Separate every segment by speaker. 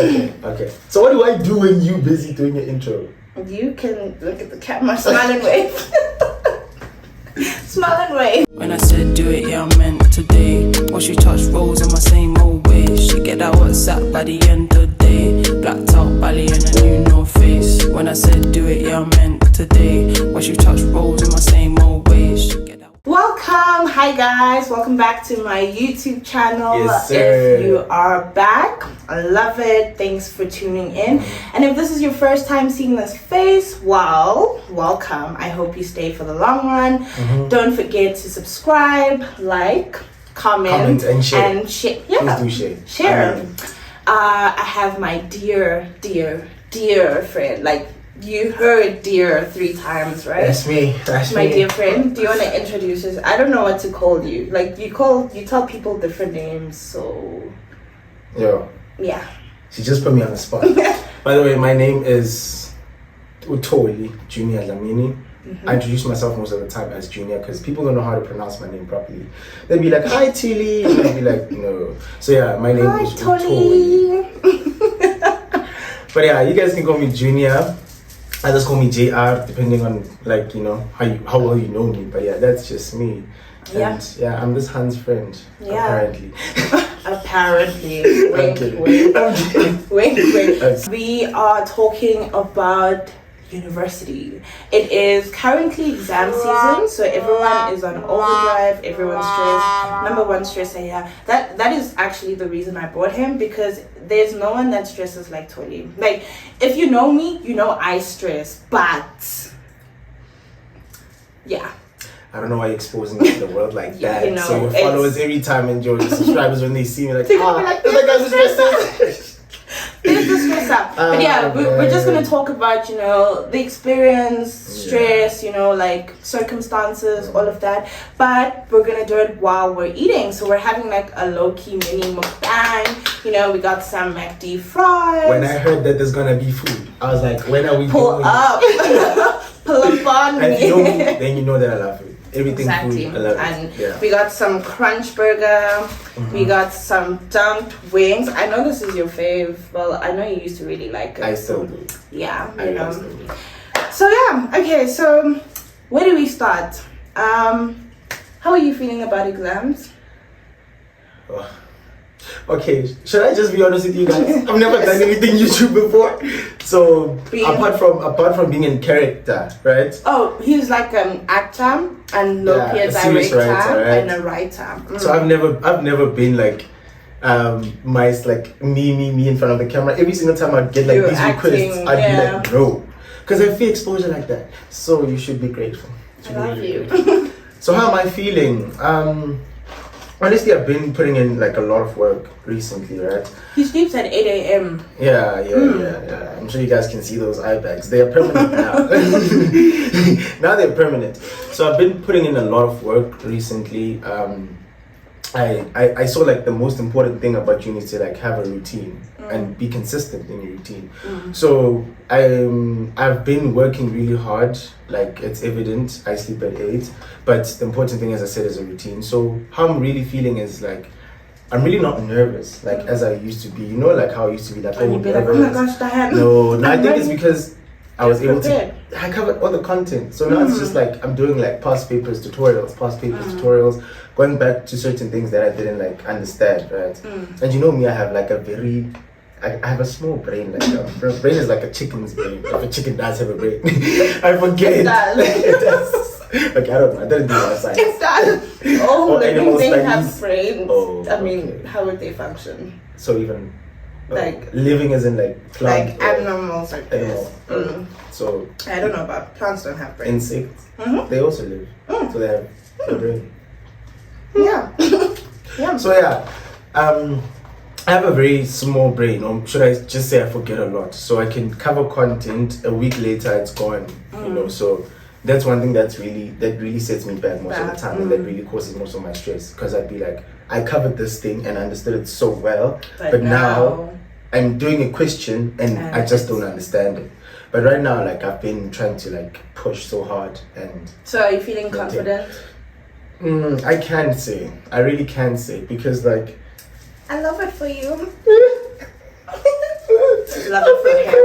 Speaker 1: Okay. So what do I do when you busy doing your intro?
Speaker 2: You can look at the camera, smile and wave. Smile and wave.
Speaker 3: When I said do it, yeah, I meant today. Watch you touch rolls in my same old way. She get that WhatsApp by the end of the day. Blacked out belly and a new North Face. When I said do it, yeah, I meant today. Watch you touch rolls in my same old way. She get that.
Speaker 2: Welcome, hi guys, welcome back to my YouTube channel.
Speaker 1: Yes, sir.
Speaker 2: If you are back, I love it. Thanks for tuning in. And if this is your first time seeing this face, well, welcome. I hope you stay for the long run. Don't forget to subscribe, like, comment
Speaker 1: and share.
Speaker 2: Yeah,
Speaker 1: Please do share.
Speaker 2: Share. I have my dear friend. Like, you heard dear 3 times, right?
Speaker 1: That's me. That's
Speaker 2: my
Speaker 1: me.
Speaker 2: dear friend. Do you want to introduce yourself? I don't know what to call you. Like, you tell people different names, so
Speaker 1: Yo.
Speaker 2: yeah.
Speaker 1: She just put me on the spot. By the way, my name is Tholi, juniorxdlamini. I introduce myself most of the time as Junior because people don't know how to pronounce my name properly. They'll be like, hi Tholi, and I'll be like, no. So yeah, my name is Tholi. But yeah, you guys can call me Junior. I just call me JR, depending on, like, you know, how well you know me. But yeah, that's just me.
Speaker 2: Yeah.
Speaker 1: And yeah, I'm this Hans' friend.
Speaker 2: Yeah.
Speaker 1: Apparently.
Speaker 2: Apparently. Wink,
Speaker 1: Okay.
Speaker 2: wink. We are talking about university. It is currently exam season, so everyone is on overdrive, everyone's stressed. Number one stressor, yeah. That is actually the reason I brought him, because there's no one that stresses like Tholi. Like, if you know me, you know I stress, but yeah.
Speaker 1: I don't know why you're exposing me to the world like that.
Speaker 2: You know,
Speaker 1: so your followers every time and your subscribers when they see me like,
Speaker 2: this guy's
Speaker 1: stressed.
Speaker 2: There's the stress up. But yeah, we're just going to talk about, you know, the experience, stress, you know, like circumstances, all of that. But we're going to do it while we're eating. So we're having like a low-key mini mukbang. You know, we got some McD fries.
Speaker 1: When I heard that there's going to be food, I was like, when are we
Speaker 2: Pull
Speaker 1: doing
Speaker 2: up. Pull up on
Speaker 1: and
Speaker 2: me.
Speaker 1: you know me, then you know that I love food. Everything
Speaker 2: Exactly.
Speaker 1: food, I love
Speaker 2: And
Speaker 1: it. Yeah.
Speaker 2: we got some crunch burger. We got some dumped wings. I know this is your fave. Well, I know you used to really like it.
Speaker 1: I still do.
Speaker 2: Yeah,
Speaker 1: I
Speaker 2: you know.
Speaker 1: still do.
Speaker 2: So yeah, okay, so where do we start? How are you feeling about exams?
Speaker 1: Oh. Okay, should I just be honest with you guys? I've never done anything YouTube before. So apart from being in character, right?
Speaker 2: Oh, he's like an actor and
Speaker 1: Yeah, a serious
Speaker 2: director
Speaker 1: writer, right?
Speaker 2: and a writer.
Speaker 1: So I've never been like me in front of the camera. Every single time I'd get like
Speaker 2: You're
Speaker 1: these
Speaker 2: acting,
Speaker 1: requests, I'd be like, no, because I feel exposure like that. So you should be grateful.
Speaker 2: I love you.
Speaker 1: So how am I feeling? Honestly, I've been putting in like a lot of work recently, right?
Speaker 2: He sleeps at 8 a.m.
Speaker 1: Yeah. I'm sure you guys can see those eye bags. They are permanent now. Now they're permanent. So I've been putting in a lot of work recently. I saw like the most important thing about you is to like have a routine and be consistent in your routine. So I've been working really hard, like it's evident. I sleep at 8, but the important thing, as I said, is a routine. So how I'm really feeling is like I'm really not nervous like as I used to be. You know, like how I used to be like,
Speaker 2: And you'd be like, oh my gosh, Diane.
Speaker 1: No, I think it's because I was able
Speaker 2: prepared.
Speaker 1: to. I covered all the content, so now it's just like I'm doing like past papers tutorials, going back to certain things that I didn't like understand, right? And you know me, I have like I have a small brain. Like a brain is like a chicken's brain. If a chicken does have a brain, I forget.
Speaker 2: It does.
Speaker 1: It does. Okay, I don't know. I didn't do my science.
Speaker 2: It does. All living
Speaker 1: animals
Speaker 2: things
Speaker 1: like
Speaker 2: have
Speaker 1: these?
Speaker 2: brains.
Speaker 1: Oh,
Speaker 2: I mean,
Speaker 1: okay.
Speaker 2: how would they function?
Speaker 1: So even
Speaker 2: Like
Speaker 1: living as in like plant
Speaker 2: Like animals like this.
Speaker 1: animal. So
Speaker 2: I don't know about plants don't have brains.
Speaker 1: insects, they also live. So they have a brain.
Speaker 2: Yeah. Yeah.
Speaker 1: So yeah, I have a very small brain, or should I just say I forget a lot. So I can cover content, a week later it's gone. You know, so that's one thing that really sets me back most of the time, and that really causes most of my stress, because I'd be like, I covered this thing and I understood it so well, but now I'm doing a question and I just don't understand it. But right now, like, I've been trying to like push so hard. And
Speaker 2: so are you feeling confident?
Speaker 1: I can't say. I really can't say, because like
Speaker 2: I love it for you. love it for him.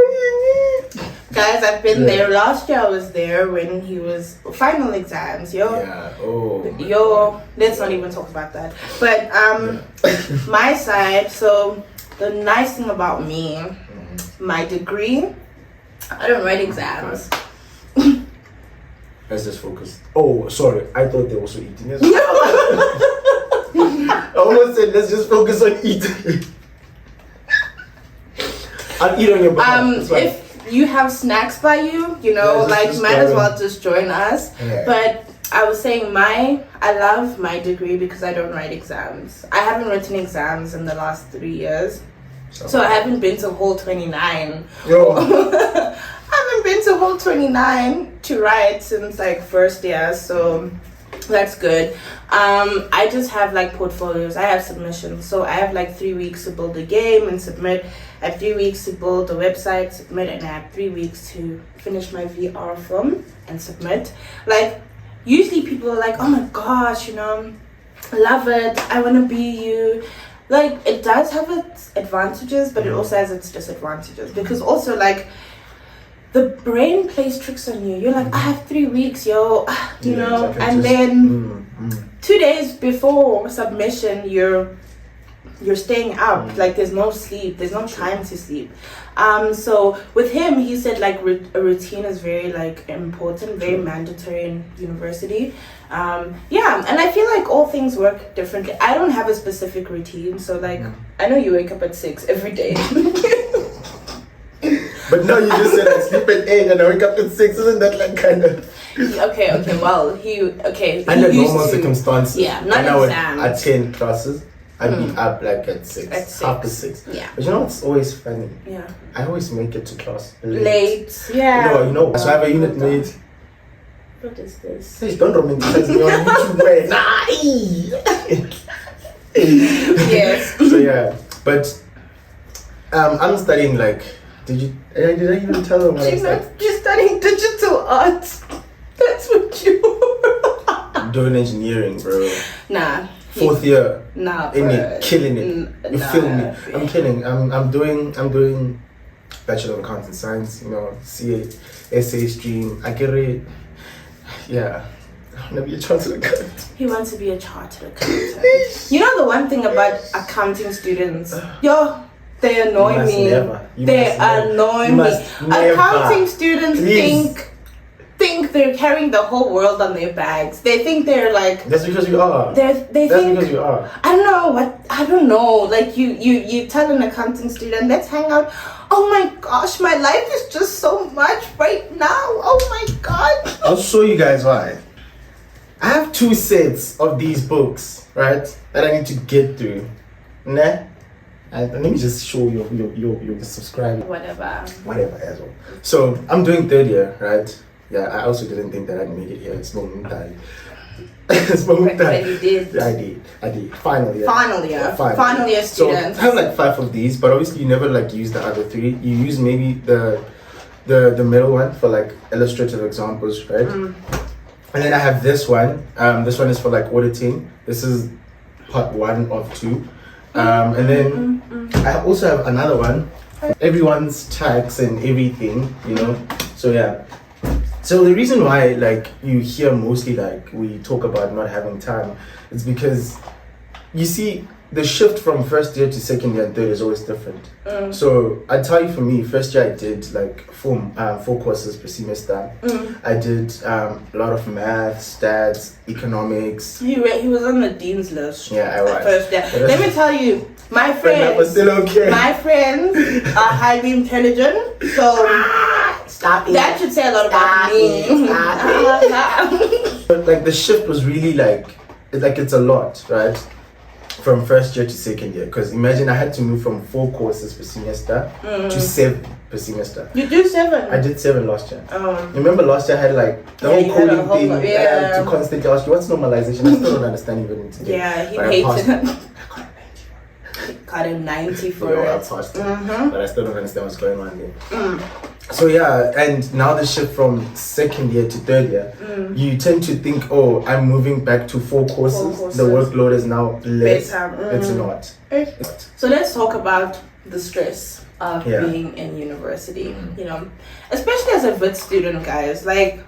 Speaker 2: Guys, I've been there. Last year I was there when he was final exams.
Speaker 1: Yeah.
Speaker 2: Let's not even talk about that. But my side. So the nice thing about me, my degree, I don't write exams.
Speaker 1: Let's just focus. Oh, sorry. I thought they were also eating. I almost said let's just focus on eating. I'll eat on your behalf.
Speaker 2: If you have snacks by you, might as well just join us.
Speaker 1: Yeah.
Speaker 2: But I was saying I love my degree because I don't write exams. I haven't written exams in the last 3 years. So I haven't been to Hall 29. I haven't been to Hall 29 to write since like first year, so that's good. I just have like portfolios. I have submissions, so I have like 3 weeks to build a game and submit. I have 3 weeks to build a website, submit, and I have 3 weeks to finish my VR film and submit. Like usually people are like, oh my gosh, love it, I want to be you. Like it does have its advantages, but it also has its disadvantages, because also like the brain plays tricks on you. You're like, I have 3 weeks,
Speaker 1: exactly.
Speaker 2: And then 2 days before submission, you're staying up. Like there's no sleep, there's no time to sleep. So with him, he said like a routine is very like important, very mandatory in university. And I feel like all things work differently. I don't have a specific routine, so like I know you wake up at 6 every day.
Speaker 1: But no, you just said I sleep at 8 and I wake up at 6. Isn't that like kind of...
Speaker 2: Okay. Well,
Speaker 1: Under normal circumstances.
Speaker 2: Yeah, not exams.
Speaker 1: I'd attend classes. I'd be up like at 6.
Speaker 2: At 6.
Speaker 1: Half past 6.
Speaker 2: Yeah.
Speaker 1: But what's always funny?
Speaker 2: Yeah.
Speaker 1: I always make it to class
Speaker 2: late. Yeah.
Speaker 1: So I have a unit mate.
Speaker 2: What is this?
Speaker 1: Please don't romanticize me on YouTube, man.
Speaker 2: Yes.
Speaker 1: So yeah, but I'm studying like... Did I even tell them what I'm studying?
Speaker 2: You're studying digital art. That's what you
Speaker 1: I'm doing engineering, bro.
Speaker 2: Nah.
Speaker 1: 4th year.
Speaker 2: Nah,
Speaker 1: in it, killing it. You feel me? I'm killing. I'm doing Bachelor of Accounting Science, CA, SA stream. I get it. Yeah. I want to be a chartered accountant.
Speaker 2: He wants to be a chartered accountant. The one thing about accounting students, they annoy me. They annoy me. Accounting students think they're carrying the whole world on their bags. They think they're like...
Speaker 1: That's because you are.
Speaker 2: That's
Speaker 1: because you are.
Speaker 2: I don't know. Like you tell an accounting student, let's hang out. Oh my gosh, my life is just so much right now. Oh my god.
Speaker 1: I'll show you guys why. I have 2 sets of these books, right? That I need to get through. Nah. And let me just show your subscribe.
Speaker 2: Whatever
Speaker 1: as well. So I'm doing 3rd year, right? Yeah, I also didn't think that I'd make it here. It's But you did. Yeah, I did. Final year students. So I have like 5 of these, but obviously you never like use the other 3. You use maybe the middle one for like illustrative examples, right? And then I have this one. This one is for like auditing. This is part 1 of 2. And then I also have another one, everyone's tax and everything, So yeah. So the reason why like you hear mostly like we talk about not having time, it's because you see the shift from 1st year to 2nd year and 3rd is always different. So I tell you, for me, 1st year I did like 4 courses per semester. I did a lot of math, stats, economics.
Speaker 2: He was on the dean's list.
Speaker 1: Yeah, I was.
Speaker 2: 1st year. Let me tell you, my friends.
Speaker 1: Was still okay.
Speaker 2: My friends are highly intelligent, so
Speaker 1: stop it.
Speaker 2: That should say a lot about me.
Speaker 1: But like the shift was really like it's a lot, right? From 1st year to 2nd year, because imagine I had to move from 4 courses per semester to 7 per semester.
Speaker 2: You do 7?
Speaker 1: I did 7 last year. Remember last year I had like the whole coding thing. I had to constantly ask you what's normalization. I still don't understand even today.
Speaker 2: Yeah, he hated it. Got a 90 for it.
Speaker 1: I passed it. But I still don't understand what's going on there. So yeah, and now the shift from 2nd year to 3rd year, you tend to think, I'm moving back to 4 courses. The workload is now less. It's not.
Speaker 2: So let's talk about the stress. of
Speaker 1: Yeah.
Speaker 2: being in university, you know, especially as a VIT student, guys. Like,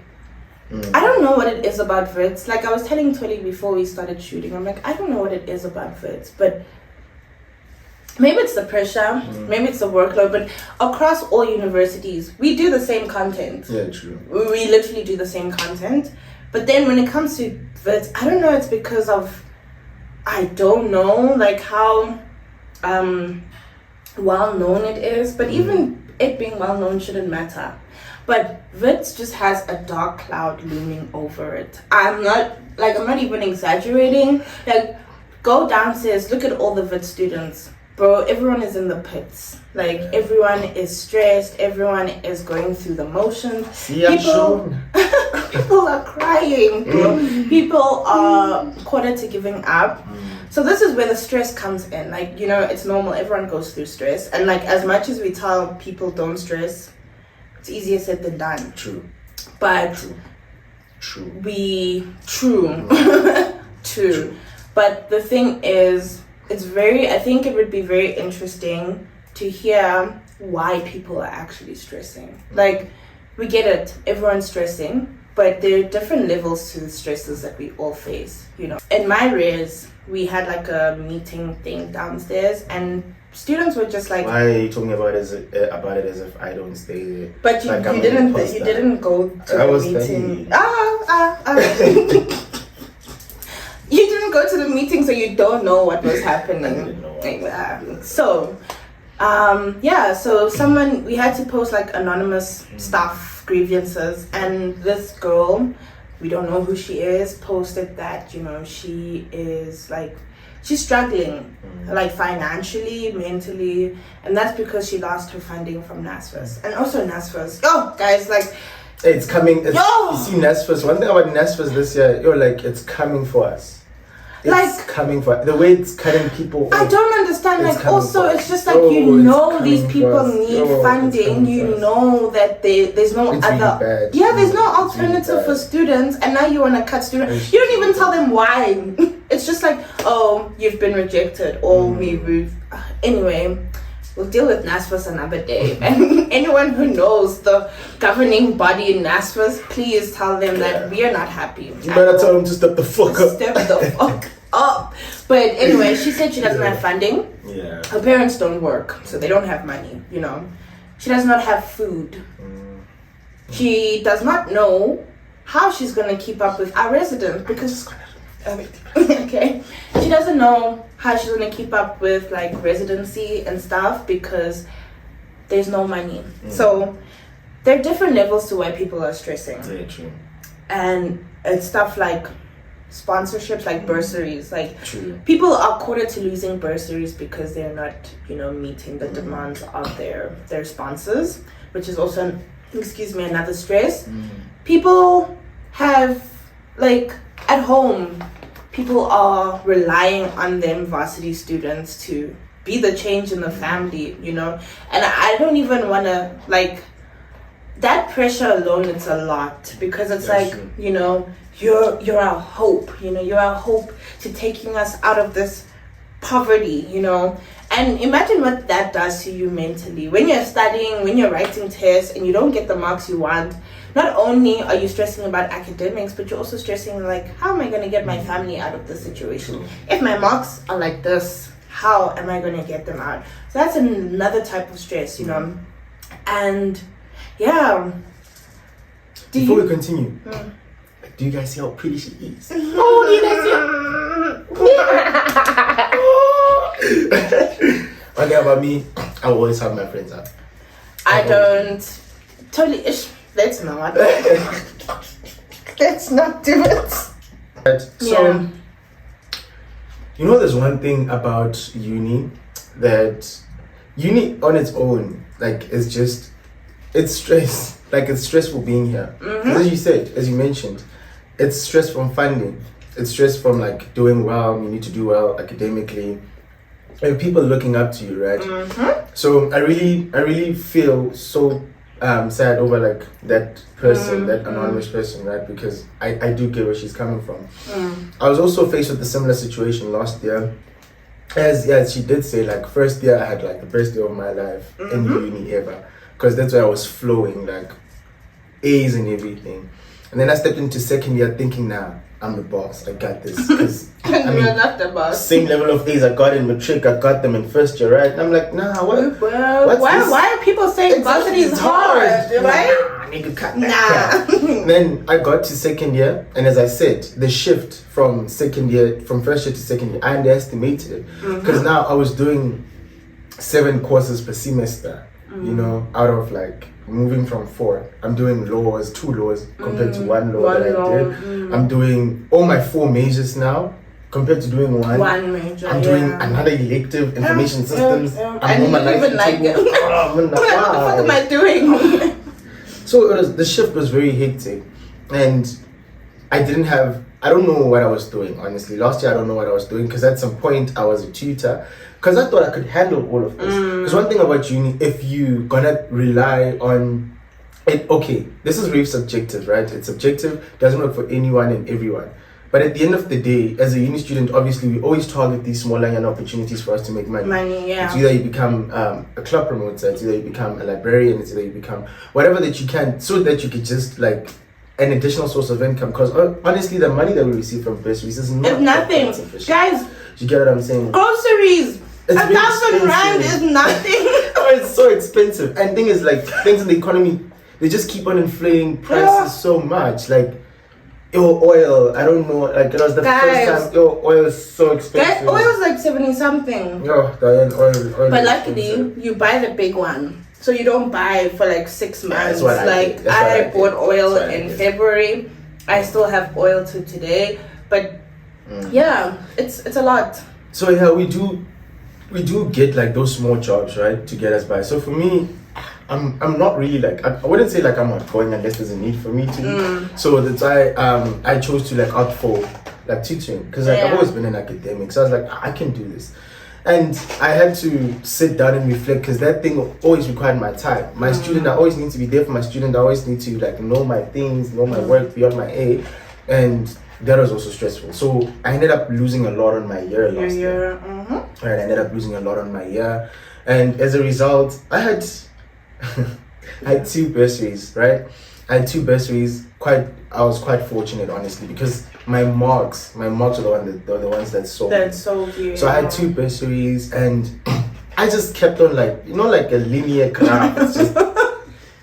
Speaker 2: I don't know what it is about VITs. Like, I was telling Tholi before we started shooting, I'm like, I don't know what it is about VITs, but maybe it's the pressure, maybe it's the workload, but across all universities, we do the same content.
Speaker 1: Yeah, true.
Speaker 2: We literally do the same content. But then when it comes to VITs, I don't know, it's because of, I don't know, like how well known it is, but even it being well known shouldn't matter. But VITs just has a dark cloud looming over it. I'm not even exaggerating. Like, go downstairs, look at all the VIT students. Bro, everyone is in the pits. Like, everyone is stressed, everyone is going through the motions. People are crying, bro. People are quarter to giving up. So this is where the stress comes in. Like, you know, it's normal. Everyone goes through stress. And like, as much as we tell people don't stress, it's easier said than done.
Speaker 1: True.
Speaker 2: But
Speaker 1: True.
Speaker 2: True. But the thing is, I think it would be very interesting to hear why people are actually stressing. Like, we get it, everyone's stressing, but there are different levels to the stresses that we all face, you know. In my res, we had like a meeting thing downstairs, and students were just like,
Speaker 1: why are you talking about it as if I don't stay there?
Speaker 2: but you,
Speaker 1: like
Speaker 2: you didn't go to
Speaker 1: I
Speaker 2: the
Speaker 1: was
Speaker 2: meeting.
Speaker 1: studying.
Speaker 2: You didn't go to the meeting, so you don't know what was happening.
Speaker 1: I didn't know what
Speaker 2: So we had to post like anonymous stuff, grievances, and this girl, we don't know who she is, posted that, you know, she is like, she's struggling, like financially, mentally, and that's because she lost her funding from NSFAS. And also NSFAS. Oh, guys, like,
Speaker 1: it's coming. You see, NSFAS. One thing about NSFAS this year, you're like, it's coming for us. It's coming for the way it's cutting people.
Speaker 2: I don't understand. Like, also, it's just like, you know, these people need funding. You know that there's no
Speaker 1: it's
Speaker 2: other.
Speaker 1: Really bad.
Speaker 2: Yeah, there's no alternative for students, and now you want to cut students. You don't even tell them why. It's just like, oh, you've been rejected, or we've. Anyway, we'll deal with NSFAS another day. And anyone who knows the governing body in NSFAS, please tell them that we are not happy.
Speaker 1: You better tell them to step the fuck up.
Speaker 2: Step the fuck up. But anyway, she said she doesn't have funding.
Speaker 1: Yeah.
Speaker 2: Her parents don't work, so they don't have money, you know. She does not have food. She does not know how she's going to keep up with our residents because... okay. She doesn't know how she's going to keep up with like residency and stuff because there's no money. So there are different levels to why people are stressing.
Speaker 1: Yeah, true.
Speaker 2: And it's stuff like sponsorships, like bursaries. Like,
Speaker 1: true.
Speaker 2: People are quarter to losing bursaries because they're not, you know, meeting the demands of their sponsors, which is also, another stress. People have, like, at home, people are relying on them varsity students to be the change in the family, you know. And I don't even want to, like, that pressure alone, it's a lot because it's
Speaker 1: That's
Speaker 2: like,
Speaker 1: true.
Speaker 2: you know, you're our hope, you know, you're our hope to taking us out of this poverty, you know. And imagine what that does to you mentally when you're studying, when you're writing tests and you don't get the marks you want. Not only are you stressing about academics, but you're also stressing like, how am I going to get my family out of this situation? If my marks are like this, how am I going to get them out? So that's another type of stress, you know. And yeah.
Speaker 1: Before we continue, do you guys see how pretty she is?
Speaker 2: Oh, do you guys see?
Speaker 1: One thing about me, I will always have my friends up.
Speaker 2: I don't. Totally. Let's not. Let's not do it.
Speaker 1: So, you know, there's one thing about uni that uni on its own, like, it's stress. Like, it's stressful being here. As you said, as you mentioned, it's stress from funding. It's stress from like doing well. You need to do well academically. And people looking up to you, right? So I really feel so sad over like that person, that anonymous person, right? Because I do get where she's coming from. I was also faced with a similar situation last year. as she did say, like first year I had like the best year of my life in uni ever, because that's where I was flowing, like A's and everything. And then I stepped into second year thinking, nah, I'm the boss, I got this. Because
Speaker 2: you're not the boss.
Speaker 1: Same level of A's I got in matric, I got them in first year, right? And I'm like, nah, what?
Speaker 2: Well, why are people saying varsity is hard, right?
Speaker 1: Nah, nigga, cut that. Then I got to second year, and as I said, the shift from first year to second year, I underestimated it. Because now I was doing 7 courses per semester, you know, out of like moving from 4. I'm doing 2 laws compared to 1 law that I did. I'm doing all my 4 majors now compared to doing 1
Speaker 2: major.
Speaker 1: I'm doing another elective, information systems.
Speaker 2: I didn't even like it. What the fuck am I doing?
Speaker 1: So the shift was very hectic, and I don't know what I was doing, honestly. Last year I don't know what I was doing, because at some point I was a tutor, because I thought I could handle all of this. Because one thing about uni, if you gonna rely on it, okay, this is very subjective, right? It's subjective, doesn't work for anyone and everyone. But at the end of the day, as a uni student, obviously we always target these small young opportunities for us to make money.
Speaker 2: Yeah.
Speaker 1: It's either you become a club promoter, it's either you become a librarian, it's either you become whatever that you can, so that you could just like an additional source of income. Because honestly, the money that we receive from bursaries is not
Speaker 2: nothing, guys.
Speaker 1: You get what I'm saying?
Speaker 2: Groceries. 1,000 rand is nothing.
Speaker 1: It's so expensive. And thing is, like, things in the economy, they just keep on inflating prices so much. Like, oil, I don't know, like it was the first time oil is so expensive.
Speaker 2: Oil is like 70 something.
Speaker 1: Diane, oil.
Speaker 2: But luckily, you buy the big one, so you don't buy for like 6 months. I bought oil in February. I still have oil to today, but yeah, it's a lot.
Speaker 1: So yeah, we do get like those small jobs, right, to get us by. So for me, I'm not really like, I wouldn't say like I'm not going unless there's a need for me to. So that's why I chose to like opt for like tutoring, because like I've always been an academic, so I was like, I can do this. And I had to sit down and reflect, because that thing always required my time. My student, I always need to be there for my student. I always need to like know my things, know my work beyond my A, and that was also stressful. So I ended up losing a lot on my year last year. Right, I ended up losing a lot on my year, and as a result, I had 2 bursaries, right? I had 2 bursaries. I was quite fortunate, honestly, because my marks were the ones that sold.
Speaker 2: That sold you.
Speaker 1: So I had 2 bursaries, and I just kept on like, you know, like a linear graph. It's just,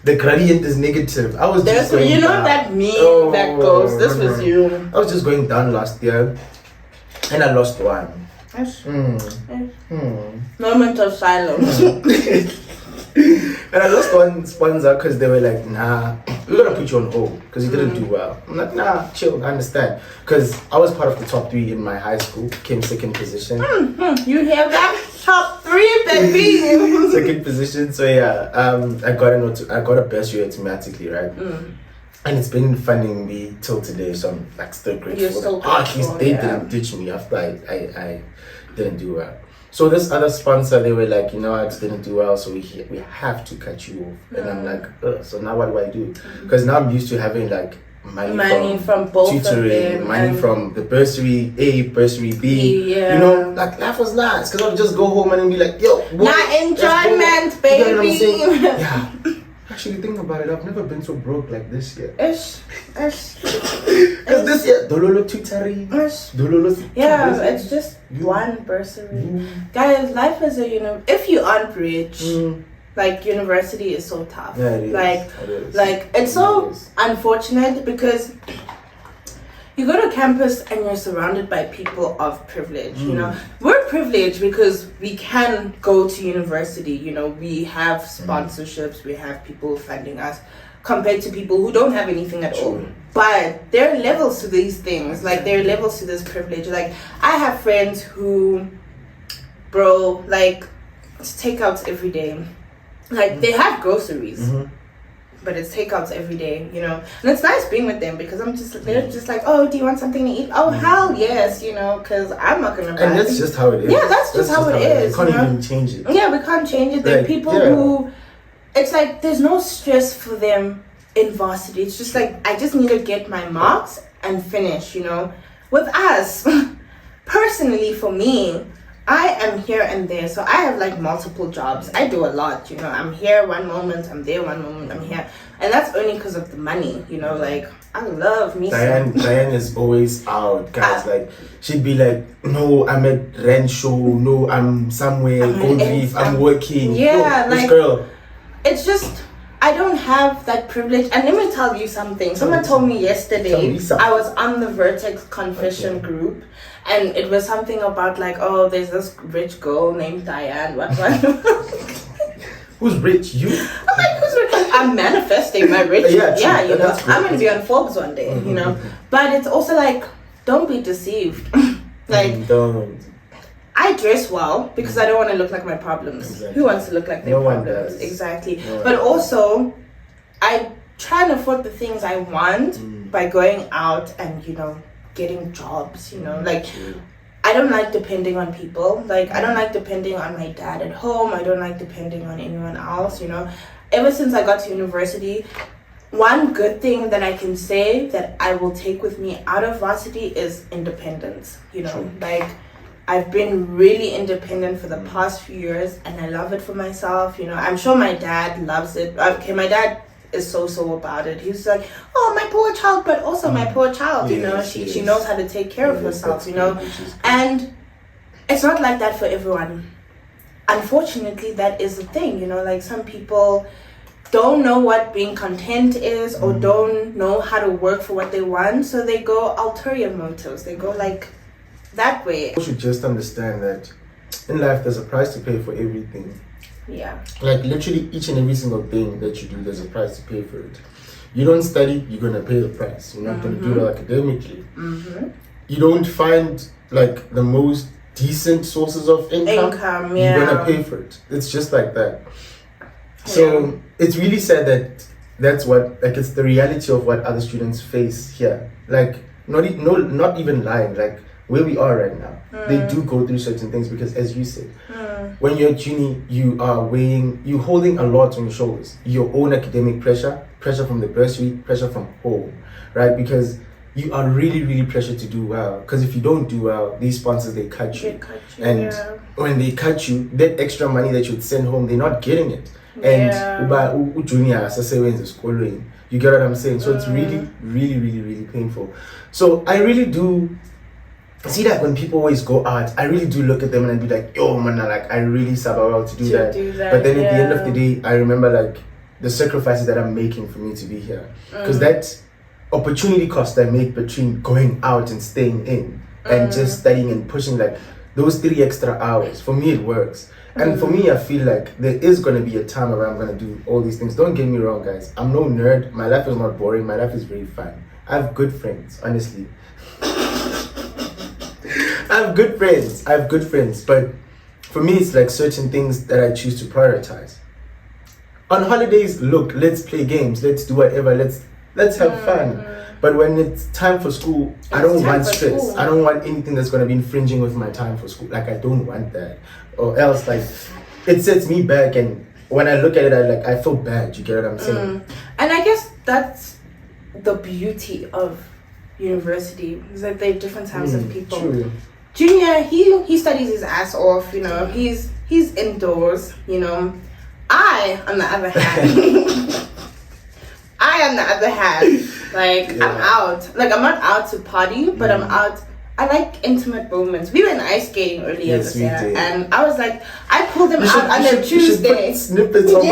Speaker 1: the gradient is negative. I was just going
Speaker 2: you know
Speaker 1: down.
Speaker 2: That meme that goes, this was you.
Speaker 1: I was just going down last year, and I lost 1.
Speaker 2: Moment of silence.
Speaker 1: And I lost 1 sponsor because they were like, nah, we're gonna put you on hold because you didn't do well. I'm like, nah, chill, I understand. Because I was part of the top 3 in my high school, came 2nd position.
Speaker 2: You hear that? Top 3, baby.
Speaker 1: 2nd position. So yeah, I got a bursary automatically, right? And it's been funding me till today, so I'm like still grateful.
Speaker 2: You're so grateful,
Speaker 1: at least they didn't ditch me after I didn't do well. So this other sponsor, they were like, you know, I just didn't do well, so we have to cut you off. And I'm like, so now what do I do? Because now I'm used to having like money from both tutoring, of them, money from the bursary A, bursary B. You know, like life was nice because I would just go home and be like, yo, boy,
Speaker 2: not enjoyment, baby.
Speaker 1: You know what I'm saying? Yeah. Actually, think about it. I've never been so broke like this year. Because this year, dololo tutoring, dololo.
Speaker 2: Yeah, it's just 1 bursary. Guys, life is if you aren't rich, like university is so tough.
Speaker 1: Yeah, it is.
Speaker 2: Like it's so unfortunate because you go to campus and you're surrounded by people of privilege. You know, we're privileged because we can go to university. You know, we have sponsorships, we have people funding us, compared to people who don't have anything at all. But there are levels to these things. Like there are levels to this privilege. Like I have friends who, like it's takeouts every day. Like they have groceries. But it's takeouts every day, you know, and it's nice being with them because they're just like, oh, do you want something to eat? Oh, hell yes, you know, because I'm not gonna buy.
Speaker 1: And that's just how it is.
Speaker 2: Yeah, that's just how it is.
Speaker 1: We can't even change it.
Speaker 2: Yeah, we can't change it. There are people who, it's like there's no stress for them in varsity. It's just like I just need to get my marks and finish, you know. With us, personally, for me, I am here and there, so I have like multiple jobs. I do a lot, you know. I'm here one moment, I'm there one moment, I'm here, and that's only because of the money, you know. Like I love me.
Speaker 1: Diane is always out, guys. Like she'd be like, "No, I'm at rent show. No, I'm somewhere. Go leave. I'm working."
Speaker 2: Yeah,
Speaker 1: no,
Speaker 2: like
Speaker 1: this girl.
Speaker 2: It's just I don't have that privilege. And let me tell you something. Someone told me yesterday. I was on the Vertex confession group. And it was something about like, oh, there's this rich girl named Diane. What?
Speaker 1: Who's rich? You?
Speaker 2: I'm like, who's rich? I'm manifesting my riches.
Speaker 1: Yeah,
Speaker 2: you know. I'm gonna be on Forbes one day, you know. But it's also like, don't be deceived. Like,
Speaker 1: don't.
Speaker 2: I dress well because I don't want to look like my problems.
Speaker 1: Exactly.
Speaker 2: Who wants to look like their problems? Exactly. But also, I try and afford the things I want by going out and, you know, getting jobs, you know, like I don't like depending on people. Like I don't like depending on my dad at home. I don't like depending on anyone else, you know. Ever since I got to university, one good thing that I can say that I will take with me out of varsity is independence, you know. Like I've been really independent for the past few years and I love it for myself, you know. I'm sure my dad loves it. Okay, my dad is so about it. He's like, oh, my poor child, but also my poor child, you know. She knows how to take care of herself, you know. And it's not like that for everyone. Unfortunately, that is the thing, you know. Like some people don't know what being content is or don't know how to work for what they want, so they go ulterior motives. They go like that way.
Speaker 1: You should just understand that in life there's a price to pay for everything.
Speaker 2: Yeah.
Speaker 1: Like literally each and every single thing that you do, there's a price to pay for it. You don't study, you're gonna pay the price. You're not gonna do it academically. You don't find like the most decent sources of income, you're gonna pay for it. It's just like that. So it's really sad that that's what, like, it's the reality of what other students face here. Like not even lying, like where we are right now, they do go through certain things because, as you said, when you're at uni, you're holding a lot on your shoulders. Your own academic pressure from the bursary, pressure from home, right? Because you are really pressured to do well. Because if you don't do well, these sponsors, they cut you. And when they cut you, that extra money that you'd send home, they're not getting it. And junior, you get what I'm saying? So it's really painful. So I really do see that when people always go out, I really do look at them and I'd be like, yo man, like I really sub well to do that. But then at the end of the day, I remember like the sacrifices that I'm making for me to be here. Because that opportunity cost I make between going out and staying in and just studying and pushing, like those 3 extra hours, for me it works. And for me, I feel like there is going to be a time where I'm going to do all these things. Don't get me wrong, guys. I'm no nerd. My life is not boring. My life is very fun. I have good friends, honestly. I have good friends, but for me it's like certain things that I choose to prioritize. On holidays, look, let's play games, let's do whatever, let's have fun. But when it's time for school, I don't want stress. I don't want anything that's going to be infringing with my time for school. Like I don't want that, or else like it sets me back, and when I look at it, I feel bad. You get what I'm saying?
Speaker 2: And I guess that's the beauty of university, is that there are different types of people.
Speaker 1: True.
Speaker 2: Junior, he studies his ass off, you know, he's indoors, you know. I, on the other hand, like I'm out. Like I'm not out to party, but I'm out. I like intimate moments. We went ice skating earlier this year, and I was like, I pulled them out on a Tuesday.
Speaker 1: Snippets of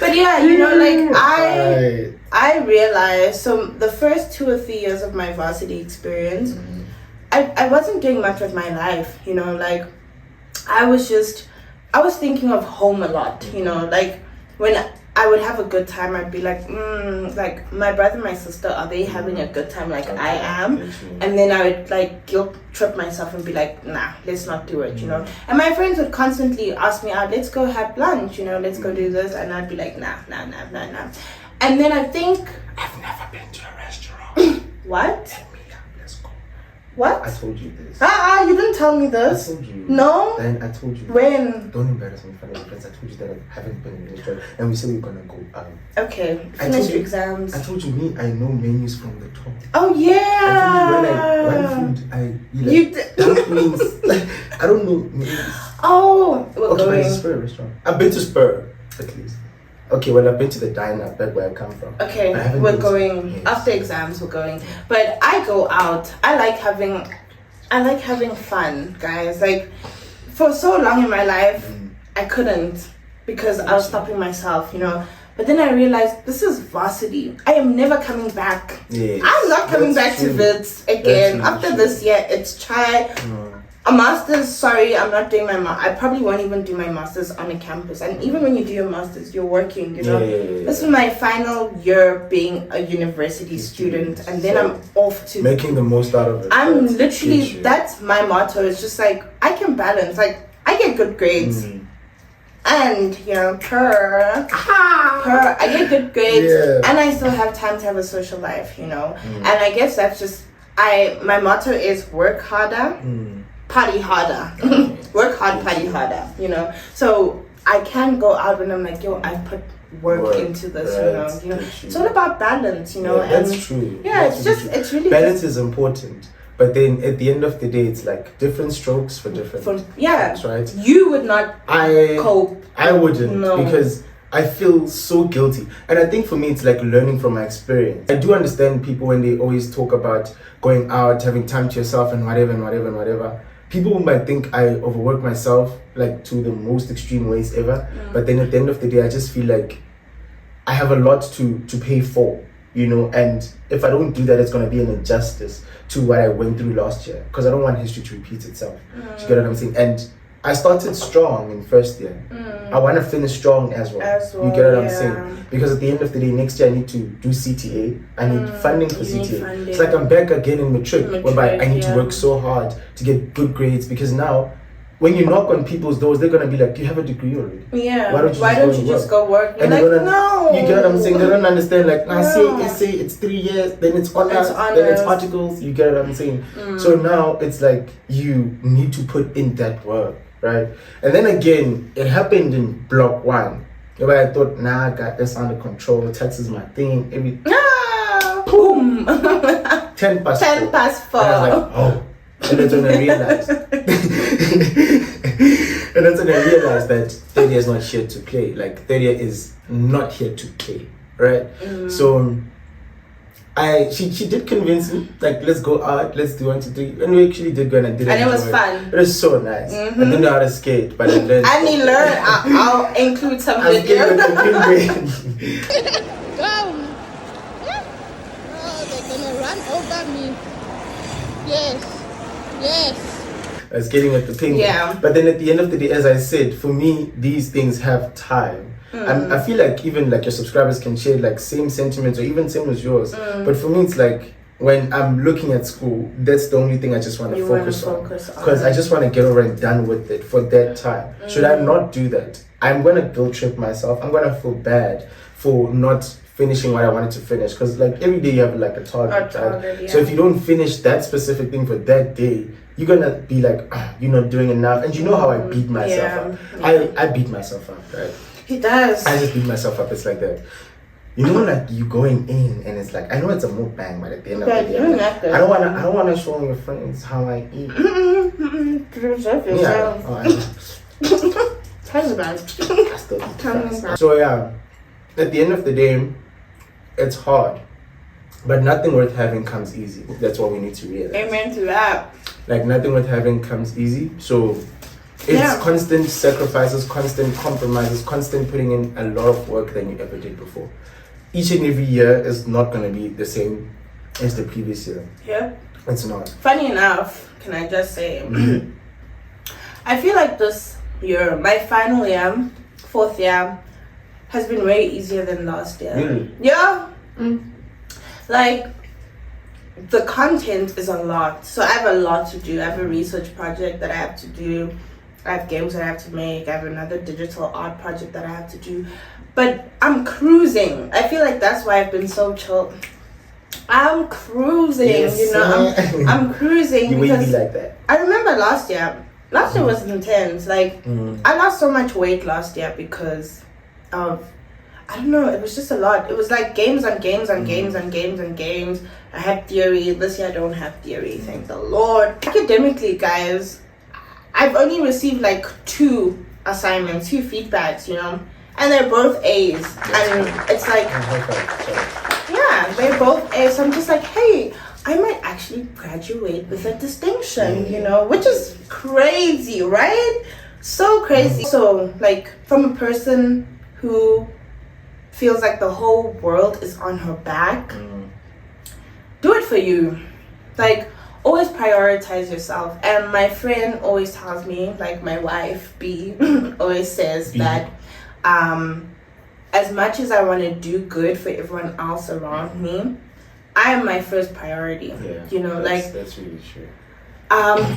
Speaker 2: But yeah, you know, like I realized, so the first 2 or 3 years of my varsity experience, I wasn't doing much with my life, you know, like I was thinking of home a lot, you know, like when I would have a good time, I'd be like, like my brother and my sister, are they having a good time like I am? And then I would like guilt trip myself and be like, nah, let's not do it, you know. And my friends would constantly ask me out, let's go have lunch, you know, let's go do this. And I'd be like, nah. And then I think,
Speaker 1: I've never been to a restaurant.
Speaker 2: What?
Speaker 1: Let's go.
Speaker 2: What?
Speaker 1: I told you this.
Speaker 2: You didn't tell me
Speaker 1: I
Speaker 2: this.
Speaker 1: told you.
Speaker 2: No?
Speaker 1: Then I told you.
Speaker 2: When?
Speaker 1: Don't embarrass me in front of your friends. I told you that I haven't been in the restaurant and we said we were gonna go out.
Speaker 2: Okay,
Speaker 1: I
Speaker 2: finish
Speaker 1: told you-
Speaker 2: exams.
Speaker 1: I told you I know menus from the top.
Speaker 2: Oh, yeah.
Speaker 1: I told you when I one food
Speaker 2: You did.
Speaker 1: dumplings. Like I don't know menus.
Speaker 2: Oh, we're
Speaker 1: Okay, but it's a
Speaker 2: going.
Speaker 1: Spur restaurant. I've been to Spur at least. Okay, well I've been to the diner back where I come from.
Speaker 2: Okay,
Speaker 1: I haven't
Speaker 2: we're
Speaker 1: been to-
Speaker 2: going
Speaker 1: yes.
Speaker 2: after exams. We're going, but I go out. I like having fun, guys. Like for so long in my life, I couldn't because I was stopping myself, you know. But then I realized this is varsity. I am never coming back.
Speaker 1: Yes,
Speaker 2: I'm not coming
Speaker 1: that's
Speaker 2: back to
Speaker 1: true.
Speaker 2: Vits again.
Speaker 1: That's
Speaker 2: After
Speaker 1: true.
Speaker 2: this year, it's try. A master's, sorry, I'm not doing my I probably won't even do my master's on a campus. And even when you do your master's, you're working, you know.
Speaker 1: Yeah.
Speaker 2: This is my final year being a university student, and then I'm off to.
Speaker 1: Making the most out of it.
Speaker 2: I'm
Speaker 1: That's
Speaker 2: literally,
Speaker 1: true.
Speaker 2: that's my motto. It's just like, I can balance. Like, I get good grades. And, you know, I get good grades.
Speaker 1: Yeah.
Speaker 2: And I still have time to have a social life, you know. And I guess that's just, my motto is work harder. Party harder. Work hard, party harder, you know. So I can go out when I'm like, yo, I put work into this, you know. It's all about balance, you know.
Speaker 1: Yeah,
Speaker 2: and
Speaker 1: that's true.
Speaker 2: Yeah,
Speaker 1: That's
Speaker 2: it's just
Speaker 1: really true.
Speaker 2: it's really
Speaker 1: balance is important, but then at the end of the day, it's like different strokes for different. Things, right?
Speaker 2: You would not cope.
Speaker 1: I wouldn't
Speaker 2: No.
Speaker 1: because I feel so guilty, and I think for me, it's like learning from my experience. I do understand people when they always talk about going out, having time to yourself, and whatever. People might think I overwork myself like to the most extreme ways ever, but then at the end of the day, I just feel like I have a lot to pay for, you know, and if I don't do that, it's going to be an injustice to what I went through last year because I don't want history to repeat itself. Do you get what I'm saying? And I started strong in first year. I want to finish strong as well. You get what I'm saying? Because at the end of the day, next year I need to do CTA. I need funding for CTA.
Speaker 2: Funding.
Speaker 1: It's like I'm back again in matric, whereby I need to
Speaker 2: yeah.
Speaker 1: work so hard to get good grades because now when you knock on people's doors, they're going to be like, you have a degree already.
Speaker 2: Yeah.
Speaker 1: Why don't you just go
Speaker 2: work? You're
Speaker 1: And
Speaker 2: like,
Speaker 1: they're gonna,
Speaker 2: no.
Speaker 1: You get what I'm saying? They don't understand. Like, I
Speaker 2: No.
Speaker 1: say it's 3 years, then it's honors, then
Speaker 2: honors.
Speaker 1: it's articles. You get what I'm saying? So now it's like you need to put in that work, right? And then again, it happened in block 1. Where I thought, nah, I got this under control. Tax is my thing.
Speaker 2: Boom.
Speaker 1: 10 past
Speaker 2: 10
Speaker 1: 4.
Speaker 2: past 4.
Speaker 1: And I was like, oh. And that's when I realized. And that's when I realized that third year is not here to play. Like, third year is not here to play, right? So, she did convince me, like, let's go out, let's do 1, 2, 3. And we actually did go and I did
Speaker 2: And it was
Speaker 1: enjoy
Speaker 2: fun.
Speaker 1: It was so nice. I didn't know how to skate, but I learned.
Speaker 2: I need to learn. I'll include some
Speaker 1: I'm
Speaker 2: video.
Speaker 1: skating with the green.
Speaker 4: Go! Oh, they're gonna run over me. Yes.
Speaker 1: I was skating with the penguin.
Speaker 2: Yeah.
Speaker 1: But then at the end of the day, as I said, for me, these things have time. I feel like even like your subscribers can share like same sentiments or even same as yours. But for me, it's like when I'm looking at school, that's the only thing I just want to focus on. Because I just want to get over and done with it for that time. Should I not do that? I'm going to guilt trip myself. I'm going to feel bad for not finishing what I wanted to finish. Because like every day you have like a target, right?
Speaker 2: Yeah.
Speaker 1: So if you don't finish that specific thing for that day, you're gonna be like, you're not doing enough. And you know how I beat myself up. I beat myself up, right?
Speaker 2: He does.
Speaker 1: I just beat myself up. It's like that. You know, like you going in and it's like, I know it's a mukbang, but at the end of the day, I'm like, I don't wanna show your friends how I eat. Yeah. Oh, I know.
Speaker 2: Tell me about it.
Speaker 1: I still eat fast. So yeah, at the end of the day, it's hard. But nothing worth having comes easy. That's what we need to realize.
Speaker 2: Amen to that.
Speaker 1: Like nothing worth having comes easy. So it's constant sacrifices, constant compromises, constant putting in a lot of work than you ever did before. Each and every year is not going to be the same as the previous year.
Speaker 2: Yeah.
Speaker 1: It's not.
Speaker 2: Funny enough, can I just say, I feel like this year, my final year, 4th year, has been way easier than last year.
Speaker 1: Really?
Speaker 2: Yeah. Like, the content is a lot. So I have a lot to do. I have a research project that I have to do. I have games that I have to make. I have another digital art project that I have to do. But I'm cruising. I feel like that's why I've been so chill. I'm cruising,
Speaker 1: Yes,
Speaker 2: you know. I'm cruising
Speaker 1: You wouldn't be
Speaker 2: because
Speaker 1: like that.
Speaker 2: I remember last year. Last year was intense. Like I lost so much weight last year because of, I don't know, it was just a lot. It was like games on games on games on games and games. I had theory. This year I don't have theory. Thank the Lord. Academically, guys, I've only received like 2 assignments, 2 feedbacks, you know, and they're both A's. And it's like, yeah, they're both A's. So I'm just like, hey, I might actually graduate with a distinction, you know, which is crazy, right? So crazy. So, like, from a person who feels like the whole world is on her back, do it for you. Like, always prioritize yourself. And my friend always tells me, like my wife, B, always says that as much as I want to do good for everyone else around me, I am my first priority.
Speaker 1: Yeah,
Speaker 2: you know,
Speaker 1: that's really true.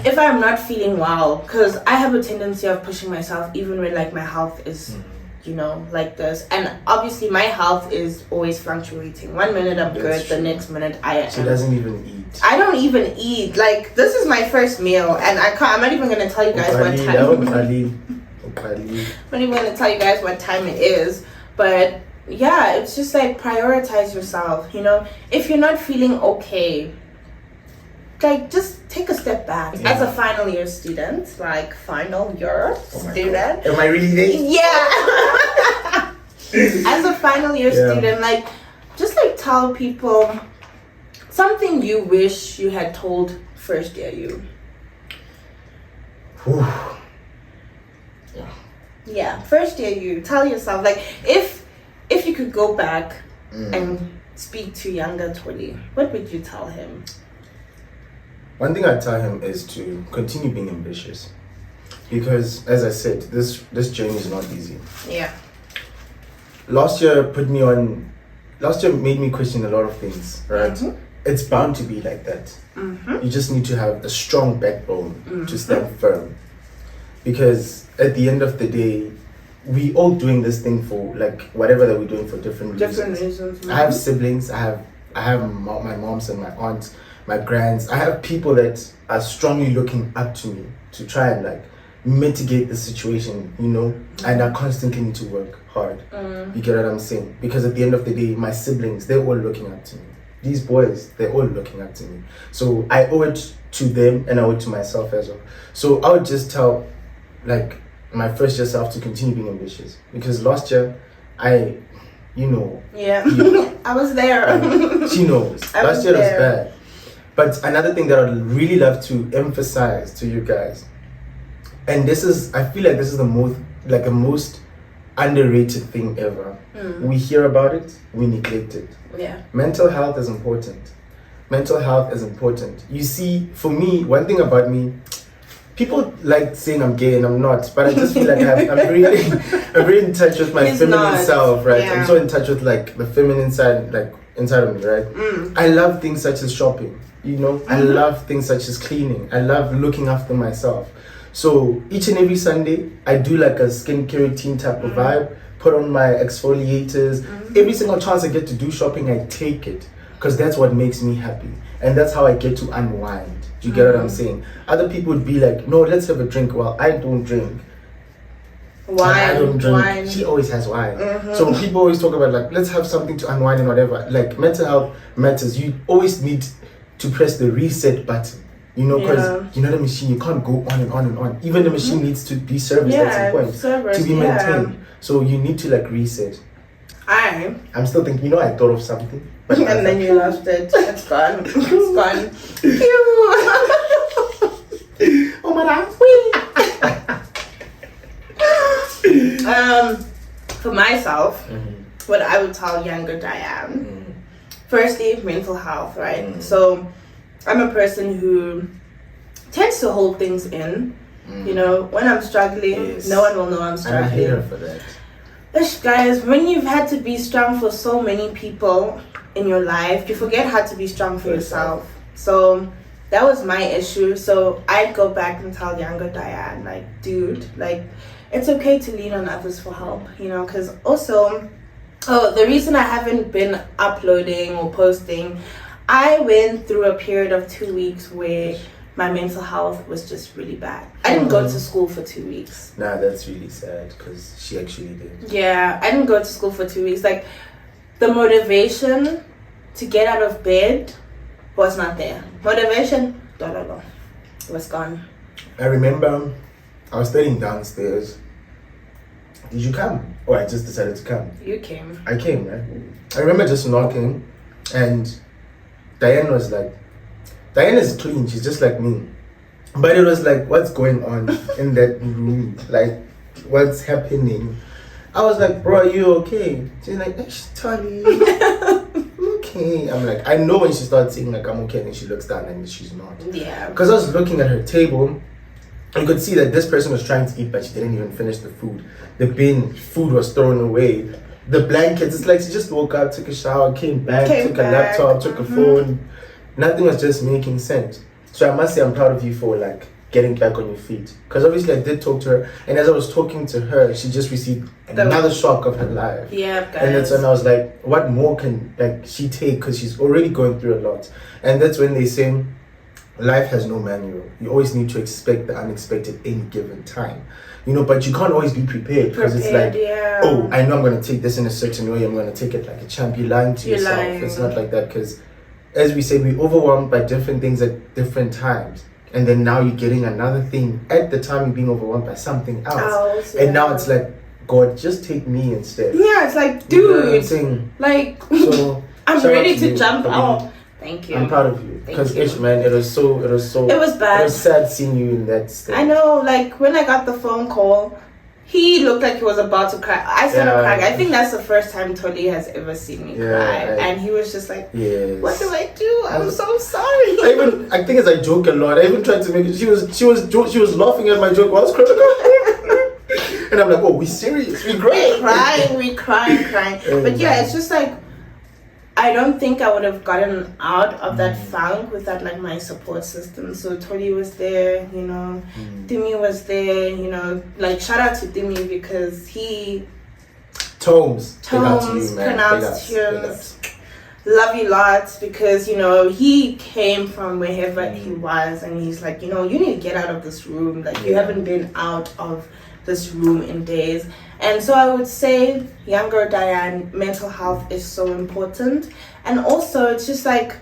Speaker 2: If I'm not feeling well, because I have a tendency of pushing myself even when like my health is you know, like this, and obviously my health is always fluctuating. 1 minute I'm good, the next minute I am.
Speaker 1: She doesn't even eat.
Speaker 2: I don't even eat. Like, this is my first meal, and I'm not even gonna tell you guys what time. I'm not even gonna tell you guys what time it is. But yeah, it's just like prioritize yourself. You know, if you're not feeling okay, like just take a step back. As a final year student, like final year student.
Speaker 1: Am I really there?
Speaker 2: Yeah. As a final year student, like just like tell people something you wish you had told first year you. Yeah, first year you. Tell yourself, like, if you could go back and speak to younger Tholi, what would you tell him?
Speaker 1: One thing I tell him is to continue being ambitious, because as I said, this journey is not easy.
Speaker 2: Yeah.
Speaker 1: Last year made me question a lot of things, right? It's bound to be like that. You just need to have a strong backbone to stand firm, because at the end of the day, we all doing this thing for like whatever that we're doing for different reasons. I have siblings. I have my moms and my aunts, my grands. I have people that are strongly looking up to me to try and like mitigate the situation, you know, and I constantly need to work hard. You get what I'm saying? Because at the end of the day, my siblings, they're all looking up to me. These boys, they're all looking up to me. So I owe it to them and I owe it to myself as well. So I would just tell like my first year self to continue being ambitious, because last year I
Speaker 2: was there.
Speaker 1: She knows last year was bad. But another thing that I'd really love to emphasize to you guys, and I feel like this is the most underrated thing ever. We hear about it, we neglect it. Mental health is important. You see, for me, one thing about me, people like saying I'm gay and I'm not, but I just feel like I'm very in touch with my feminine self, right? I'm so in touch with like the feminine side, like inside of me, right? I love things such as shopping, you know. I love things such as cleaning. I love looking after myself. So each and every Sunday, I do like a skincare routine type of vibe. Put on my exfoliators. Every single chance I get to do shopping, I take it, because that's what makes me happy, and that's how I get to unwind. Do you get what I'm saying? Other people would be like, no, let's have a drink. Well, I don't drink. I don't drink. Wine. She always has wine. So people always talk about like, let's have something to unwind and whatever. Like, mental health matters. You always need to press the reset button, you know, because you know the machine, you can't go on and on and on. Even the machine needs to be serviced at some point to be maintained. So you need to like reset. I'm still thinking, you know, I thought of something, but
Speaker 2: and then you lost it. It's gone. It's gone.
Speaker 1: Oh my God.
Speaker 2: For myself, what I would tell younger Diane, firstly, mental health, right? So I'm a person who tends to hold things in. You know, when I'm struggling, no one will know I'm struggling.
Speaker 1: I hate her for that.
Speaker 2: Guys, when you've had to be strong for so many people in your life, you forget how to be strong for yourself. So that was my issue. So I'd go back and tell younger Diane, like, dude, like, it's okay to lean on others for help, you know, because also, the reason I haven't been uploading or posting, I went through a period of 2 weeks where my mental health was just really bad. I didn't go to school for 2 weeks.
Speaker 1: Nah, that's really sad because she actually did.
Speaker 2: Yeah, I didn't go to school for 2 weeks. Like, the motivation to get out of bed was not there. Motivation, it was gone.
Speaker 1: I remember I was studying downstairs. Did you come? Or I just decided to come?
Speaker 2: You came.
Speaker 1: I came, right? I remember just knocking and Diane was like, Diane is clean, she's just like me. But it was like, what's going on in that room? Like, what's happening? I was like, bro, are you okay? She's like, Tholi, I'm okay. I'm like, I know when she starts saying like, I'm okay, and then she looks down and she's not.
Speaker 2: Yeah.
Speaker 1: Because I was looking at her table, you could see that this person was trying to eat, but she didn't even finish the food. The bin, food was thrown away. The blankets, it's like she just woke up, took a shower, came back, took a laptop, took a phone. Nothing was just making sense. So I must say I'm proud of you for like getting back on your feet. Because obviously I did talk to her, and as I was talking to her, she just received another shock of her life.
Speaker 2: Yeah, guys.
Speaker 1: And that's when I was like, what more can like she take? Because she's already going through a lot. And that's when they say, life has no manual. You always need to expect the unexpected any given time. You know, but you can't always be prepared because it's like, oh, I know I'm going to take this in a certain way. I'm going to take it like a champ. You're lying to yourself. It's not like that because, as we say, we're overwhelmed by different things at different times. And then now you're getting another thing at the time you're being overwhelmed by something else. And now it's like, God, just take me instead.
Speaker 2: Yeah, it's like, dude,
Speaker 1: you know what I'm saying?
Speaker 2: Like,
Speaker 1: so,
Speaker 2: I'm ready to jump out. Thank you.
Speaker 1: I'm proud of you because man, it was bad. It was sad seeing you in that state.
Speaker 2: I know, like when I got the phone call, he looked like he was about to cry. I started crying. I think that's the first time Tholi has ever seen me cry, and he was just like, "What do I do? I'm so sorry."
Speaker 1: I think as I joke a lot, I even tried to make it. She was laughing at my joke while I was crying, and I'm like, "Oh, we serious? We crying?
Speaker 2: We crying. But yeah, it's just like, I don't think I would have gotten out of that funk without like my support system. So Tholi was there, you know, Dimi was there, you know, like shout out to Dimi because he
Speaker 1: Tomes
Speaker 2: pronounced tunes. Love you lots because, you know, he came from wherever he was and he's like, you know, you need to get out of this room. Like you haven't been out of this room in days. And so I would say, younger Diane, mental health is so important. And also it's just like,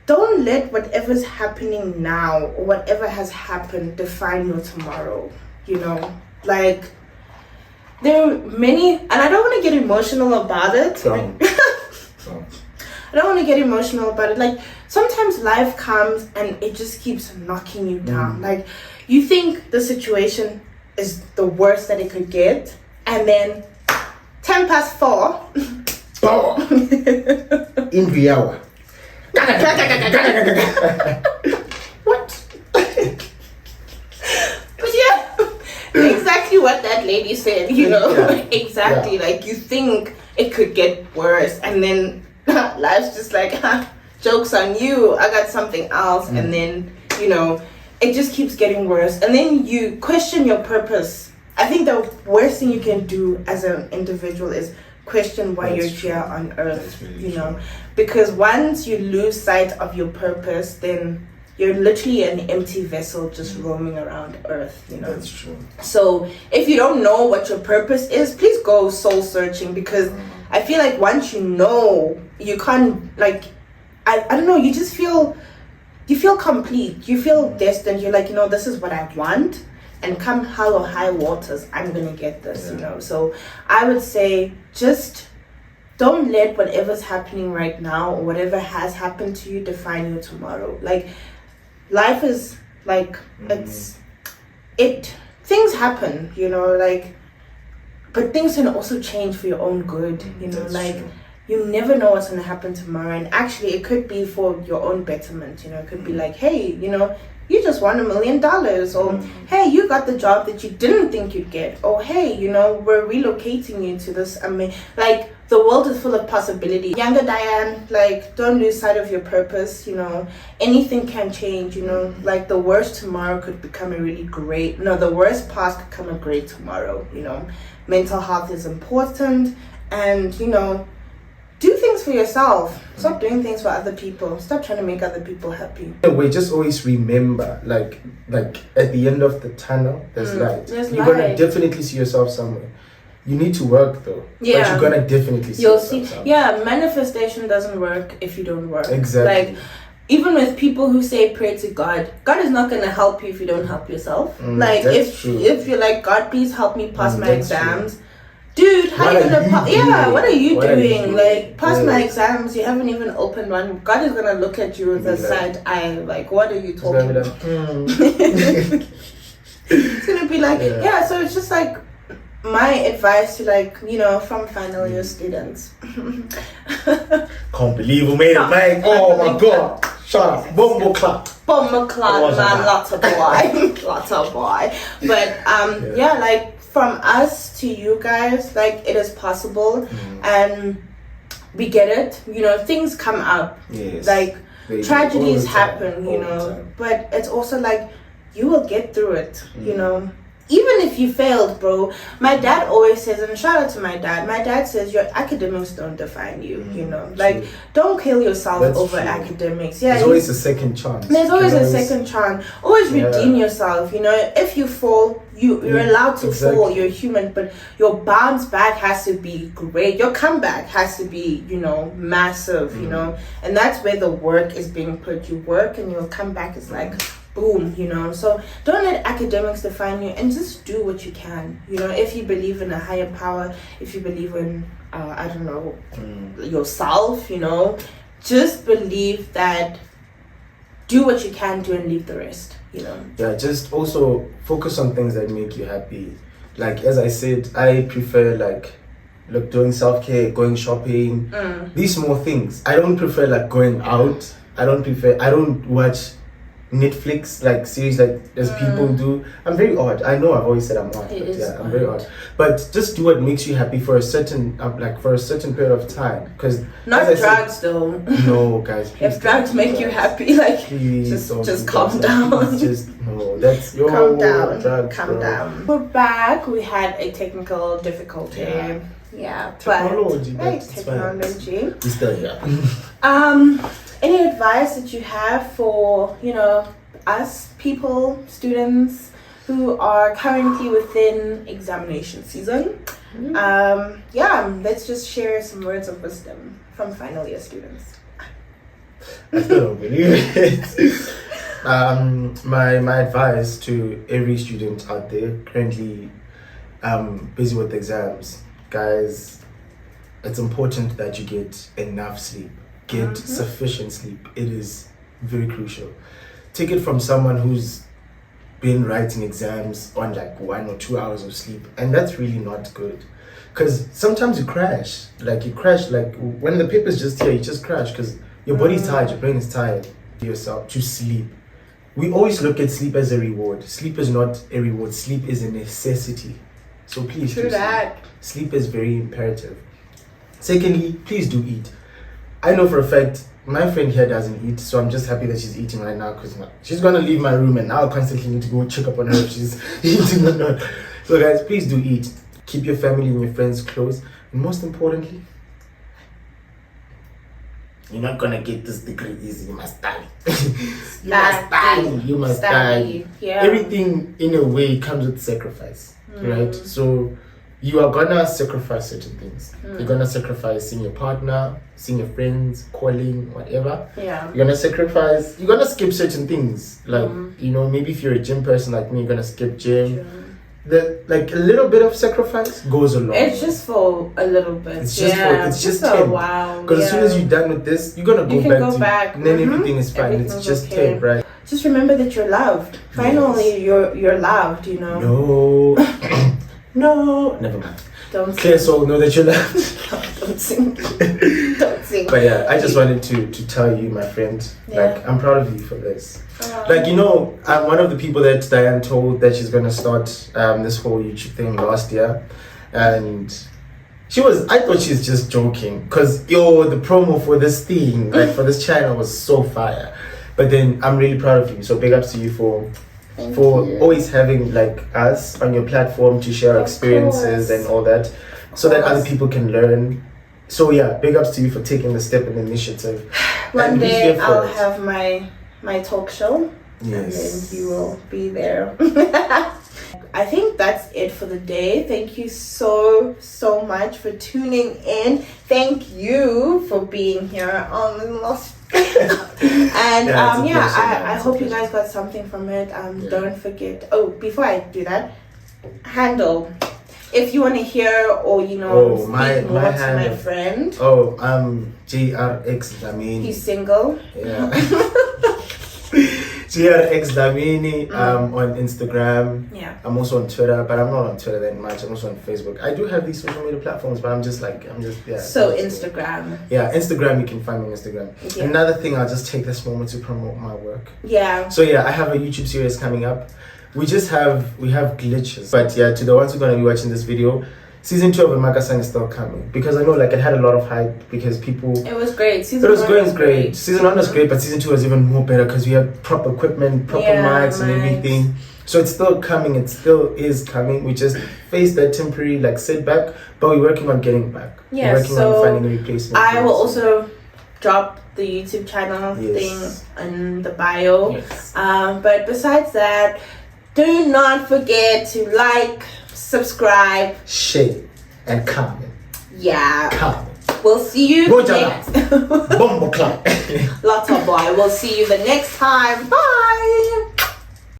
Speaker 2: don't let whatever's happening now or whatever has happened define your tomorrow. You know, like there are many, and I don't want to get emotional about it. I don't want to get emotional about it. Like sometimes life comes and it just keeps knocking you down. Like you think the situation is the worst that it could get, and then 4:10
Speaker 1: in the hour.
Speaker 2: What? But yeah, exactly what that lady said, you know. Exactly. Like you think it could get worse, and then life's just like, joke's on you, I got something else. And then, you know, it just keeps getting worse, and then you question your purpose. I think the worst thing you can do as an individual is question why you're here on earth, you know, because once you lose sight of your purpose, then you're literally an empty vessel just roaming around earth, you know.
Speaker 1: That's true.
Speaker 2: So if you don't know what your purpose is, please go soul searching, because I feel like once you know, you can't, like, I don't know, you just feel, you feel complete, you feel destined. You're like, you know, this is what I want, and come hell or high waters, I'm gonna get this, you know. So I would say, just don't let whatever's happening right now or whatever has happened to you define your tomorrow. Like, life is like, things happen, you know, like, but things can also change for your own good, you know. Like, you never know what's going to happen tomorrow, and actually it could be for your own betterment, you know. It could be like, hey, you know, you just won $1 million, or hey, you got the job that you didn't think you'd get, or hey, you know, we're relocating you to this. I mean, like, the world is full of possibility. Younger Diane, like, don't lose sight of your purpose, you know. Anything can change, you know. Like, the worst tomorrow could become a really great, no, the worst past could become a great tomorrow, you know. Mental health is important, and, you know, do things for yourself. Stop doing things for other people. Stop trying to make other people happy.
Speaker 1: We just always remember, like at the end of the tunnel, there's light. You're gonna definitely see yourself somewhere. You need to work though.
Speaker 2: Yeah.
Speaker 1: But you're gonna definitely see
Speaker 2: You'll
Speaker 1: yourself
Speaker 2: see.
Speaker 1: somewhere.
Speaker 2: Yeah, manifestation doesn't work if you don't work.
Speaker 1: Exactly.
Speaker 2: Like, even with people who say pray to God, God is not gonna help you if you don't help yourself. Like, if you're like, God, please help me pass my exams.
Speaker 1: True.
Speaker 2: Dude, how you gonna what are you
Speaker 1: What
Speaker 2: doing?
Speaker 1: are you
Speaker 2: Like, pass my exams, you haven't even opened one. God is gonna look at you with a side eye, like, what are you talking about? It's gonna be like, yeah, so it's just like my advice to, like, you know, from final year students.
Speaker 1: Can't believe we made it, man. Oh my god. Shut up. Bumble clap.
Speaker 2: Bomber clap, man, lots of boy. Lots of boy. But yeah, like, from us to you guys, like, it is possible, and we get it. You know, things come up.
Speaker 1: Yes.
Speaker 2: Like, tragedies happen, you
Speaker 1: all the
Speaker 2: know,
Speaker 1: time.
Speaker 2: but it's also like, you will get through it, you know. Even if you failed, bro. My dad always says, and shout out to my dad says, your academics don't define you, you know. Like, don't kill yourself over academics. Yeah,
Speaker 1: there's always a second chance.
Speaker 2: There's always a second chance. Always redeem yourself, you know. If you fall, you're allowed to fall. You're human, but your bounce back has to be great. Your comeback has to be, you know, massive, you know. And that's where the work is being put. You work and your comeback is like, boom, you know. So don't let academics define you, and just do what you can, you know. If you believe in a higher power, if you believe in I don't know, yourself, you know, just believe that. Do what you can do and leave the rest, you know.
Speaker 1: Yeah, just also focus on things that make you happy. Like, as I said, I prefer, like, doing self-care, going shopping, these small things. I don't prefer, like, going out. I don't watch Netflix, like, series like as people do. I'm very odd. I know I've always said I'm odd, but yeah, I'm very odd. But just do what makes you happy for a certain period of time. Because
Speaker 2: not drugs though.
Speaker 1: No, guys.
Speaker 2: If drugs make you happy, like, just calm down.
Speaker 1: Just no. That's your
Speaker 2: calm down.
Speaker 1: Drugs,
Speaker 2: calm down. We're back. We had a technical difficulty. Yeah,
Speaker 1: technology.
Speaker 2: But technology.
Speaker 1: We still here.
Speaker 2: Any advice that you have for, you know, us people, students who are currently within examination season? Yeah, let's just share some words of wisdom from final year students.
Speaker 1: I still don't believe it. My advice to every student out there currently busy with exams, guys, it's important that you get enough sleep. Get sufficient sleep. It is very crucial. Take it from someone who's been writing exams on like 1 or 2 hours of sleep, and that's really not good. Because sometimes you crash. Like when the paper's just here, you just crash because your body's tired, your brain is tired. Yourself to sleep. We always look at sleep as a reward. Sleep is not a reward. Sleep is a necessity. So please do sleep. Sleep is very imperative. Secondly, please do eat. I know for a fact my friend here doesn't eat, so I'm just happy that she's eating right now because she's gonna leave my room and I'll constantly need to go check up on her if she's eating or not. So guys, please do eat. Keep your family and your friends close, and most importantly, you're not gonna get this degree easy. You must study. You must study.
Speaker 2: Yeah.
Speaker 1: Everything in a way comes with sacrifice, right? So you are gonna sacrifice certain things. You're gonna sacrifice seeing your partner, seeing your friends, calling, whatever.
Speaker 2: Yeah.
Speaker 1: You're gonna skip certain things. Like, you know, maybe if you're a gym person like me, you're gonna skip gym. Like a little bit of sacrifice goes a long way.
Speaker 2: It's just for a little bit.
Speaker 1: It's just
Speaker 2: it's just a while.
Speaker 1: Because as soon as you're done with this, you're gonna go back and then everything is fine.
Speaker 2: Everything's
Speaker 1: it's just
Speaker 2: okay.
Speaker 1: 10, right?
Speaker 2: Just remember that you're loved. Finally, you're loved, you know.
Speaker 1: No. No. Never mind.
Speaker 2: Don't
Speaker 1: Clear soul, know that you're loved.
Speaker 2: Don't sing. Don't sing.
Speaker 1: But yeah, I just wanted to tell you, my friend, like, I'm proud of you for this. Like, you know, I'm one of the people that Diane told that she's gonna start this whole YouTube thing last year, and I thought she's just joking, because the promo for this thing, like for this channel, was so fire. But then I'm really proud of you, so big ups to you for always having like us on your platform to share our experiences and all that, so that other people can learn. So yeah, big ups to you for taking the step and initiative.
Speaker 2: One
Speaker 1: And be
Speaker 2: day
Speaker 1: here for
Speaker 2: I'll
Speaker 1: it.
Speaker 2: have my talk show.
Speaker 1: Yes.
Speaker 2: And then you will be there. I think that's it for the day. Thank you so much for tuning in. Thank you for being here on the lost. And
Speaker 1: Yeah, it's a pleasure,
Speaker 2: I
Speaker 1: it's a
Speaker 2: hope you
Speaker 1: pleasure.
Speaker 2: guys got something from it. Don't forget. Oh, before I do that, handle. If you want to hear or speak more to my
Speaker 1: handle.
Speaker 2: friend.
Speaker 1: Oh, juniorxdlamini.
Speaker 2: He's single.
Speaker 1: Yeah. juniorxdlamini on Instagram.
Speaker 2: Yeah.
Speaker 1: I'm also on Twitter, but I'm not on Twitter that much. I'm also on Facebook. I do have these social media platforms, but I'm just yeah.
Speaker 2: So Instagram.
Speaker 1: Yeah, Instagram, you can find me on Instagram.
Speaker 2: Yeah.
Speaker 1: Another thing, I'll just take this moment to promote my work.
Speaker 2: Yeah.
Speaker 1: So yeah, I have a YouTube series coming up. We have glitches. But yeah, to the ones who are gonna be watching this video, season 2 of Immaculate is still coming. Because I know it had a lot of hype because people
Speaker 2: It was great.
Speaker 1: it was going great. Season 1 was great, but season 2 was even more better because we had proper equipment, proper mics and everything. So it's still coming, it still is coming. We just faced that temporary setback, but we're working on getting back.
Speaker 2: Yeah,
Speaker 1: we're working on finding a replacement.
Speaker 2: I will also drop the YouTube channel thing in the bio.
Speaker 1: Yes.
Speaker 2: But besides that, do not forget to like, subscribe,
Speaker 1: share, and comment.
Speaker 2: Yeah.
Speaker 1: Comment.
Speaker 2: We'll see you next.
Speaker 1: Bombo clap.
Speaker 2: Lots of boy. We'll see you the next time. Bye.